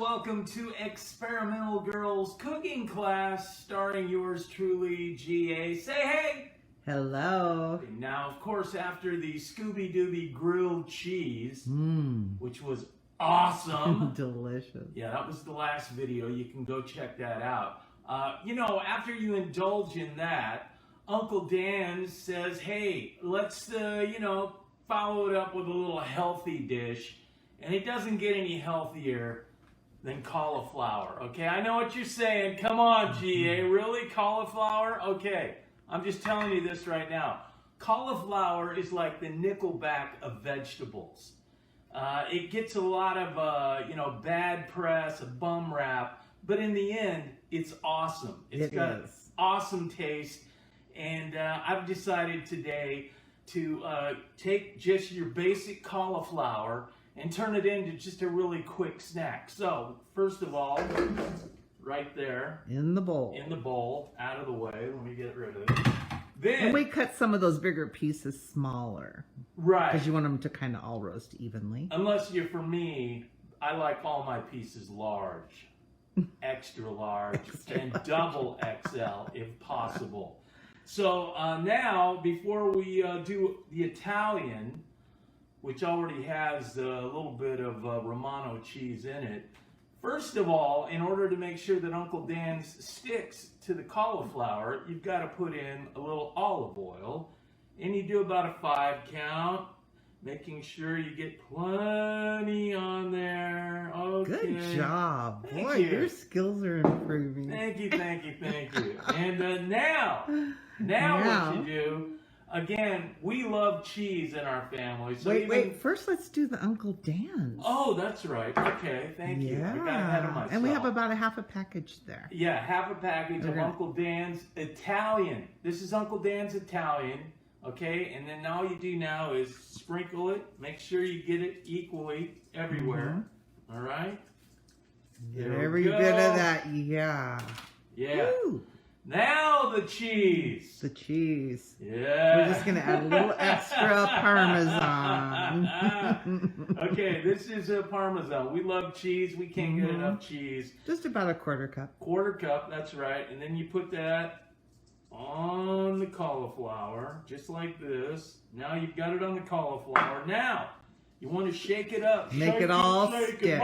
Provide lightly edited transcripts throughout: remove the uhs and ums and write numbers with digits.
welcome to Experimental Girl's cooking class, starring yours truly, GA. Say hey! Hello. Now, of course, after the Scooby-Dooby grilled cheese, which was awesome. Delicious. Yeah, that was the last video. You can go check that out. After you indulge in that, Uncle Dan says, hey, let's, follow it up with a little healthy dish. And it doesn't get any healthier than cauliflower, okay? I know what you're saying. Come on, GA. Really? Cauliflower? Okay. I'm just telling you this right now. Cauliflower is like the Nickelback of vegetables. It gets a lot of, bad press, a bum rap, but in the end, it's awesome. It's got an awesome taste, and I've decided today to take just your basic cauliflower and turn it into just a really quick snack. So, first of all, right there. In the bowl. In the bowl, out of the way. Let me get rid of it. Then, and we cut some of those bigger pieces smaller. Right. Because you want them to kind of all roast evenly. Unless you're, for me, I like all my pieces large. Extra large. And double XL if possible. So now, before we do the Italian, which already has a little bit of Romano cheese in it, first of all, in order to make sure that Uncle Dan's sticks to the cauliflower, you've got to put in a little olive oil, and you do about a 5 count, making sure you get plenty on there. Okay. Good job. Thank Boy, you. Your skills are improving. Thank you. And now what you do, again, we love cheese in our family. So wait, first let's do the Uncle Dan's. Oh, that's right. Okay, thank you. I got ahead of myself. And we have about a half a package there. Yeah, half a package of Uncle Dan's Italian. This is Uncle Dan's Italian, okay? And then all you do now is sprinkle it. Make sure you get it equally everywhere. All right? Every bit of that, yeah. Yeah. Woo. Now the cheese. The cheese. Yeah. We're just going to add a little extra Parmesan. Okay, this is a Parmesan. We love cheese. We can't get enough cheese. Just about a quarter cup. Quarter cup, that's right. And then you put that on the cauliflower, just like this. Now you've got it on the cauliflower. Now, you want to shake it up. Make it all stick. stick.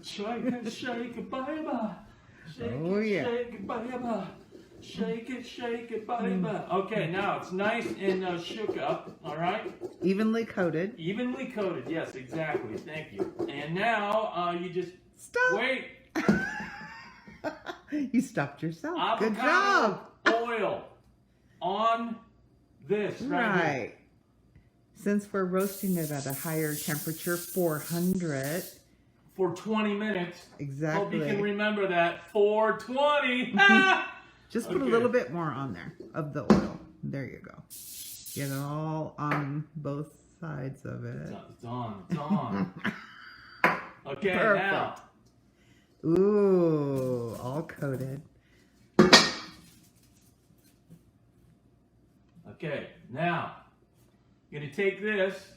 Shake it, shake it, bye-bye. Shake it, bye-bye. Okay, now it's nice and shook up, all right? Evenly coated. Evenly coated, yes, exactly. Thank you. And now you just Stop. wait. You stopped yourself. Avocado Good job. oil on this right here. Since we're roasting it at a higher temperature, 400. For 20 minutes. Exactly. Hope you can remember that. 420. Just put a little bit more on there of the oil. There you go. Get it all on both sides of it. It's on. Okay, Perfect. now. Ooh, all coated. Okay, now. You're going to take this,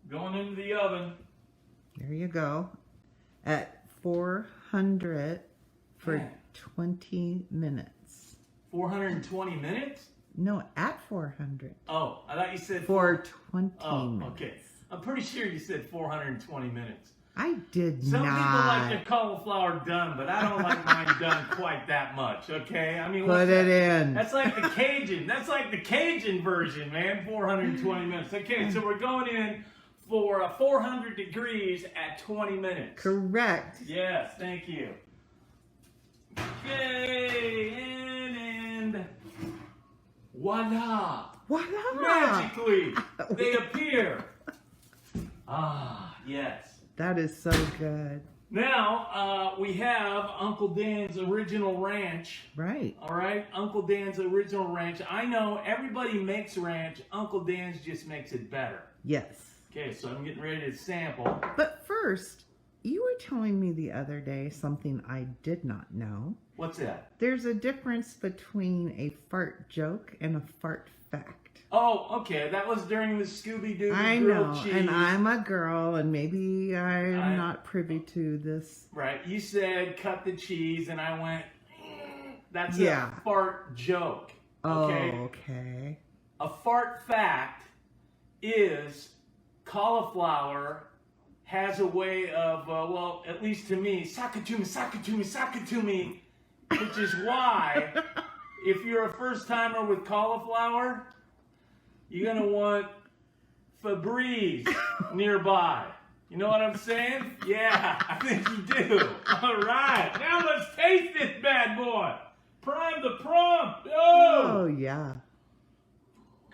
going into the oven. There you go. At 400 for 20 minutes. 420 minutes? No, at 400. Oh, I thought you said... For 20 minutes. Oh, okay. I'm pretty sure you said 420 minutes. I did Some not. people like their cauliflower done, but I don't like mine done quite that much, okay? I mean, Put it in. That's like the Cajun. That's like the Cajun version, man. 420 minutes. Okay, so we're going in for 400 degrees at 20 minutes. Correct. Yes, thank you. Okay, and voila. Voila. Magically, they appear. Ah, yes. That is so good. Now, we have Uncle Dan's Original Ranch. Right. All right, Uncle Dan's Original Ranch. I know everybody makes ranch. Uncle Dan's just makes it better. Yes. Okay, so I'm getting ready to sample. But first, you were telling me the other day something I did not know. What's that? There's a difference between a fart joke and a fart fact. Oh, okay. That was during the Scooby-Doo I grilled know, cheese. and I'm a girl, and maybe I'm not privy to this. Right. You said cut the cheese, and I went, that's Yeah. a fart joke. Oh, Okay? okay. A fart fact is cauliflower has a way of, well, at least to me, sock it to me, sock it to me, sock it to me, which is why if you're a first timer with cauliflower, you're going to want Febreze nearby. You know what I'm saying? Yeah, I think you do. All right, now let's taste this bad boy. Prime the prompt. Oh, yeah.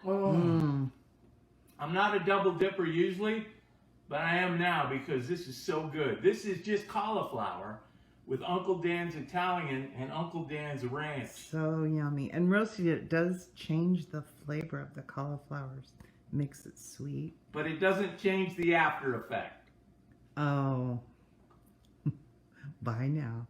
Oh. I'm not a double dipper usually, but I am now because this is so good. This is just cauliflower with Uncle Dan's Italian and Uncle Dan's ranch. So yummy. And roasting it does change the flavor of the cauliflowers. Makes it sweet. But it doesn't change the after effect. Oh. Bye now.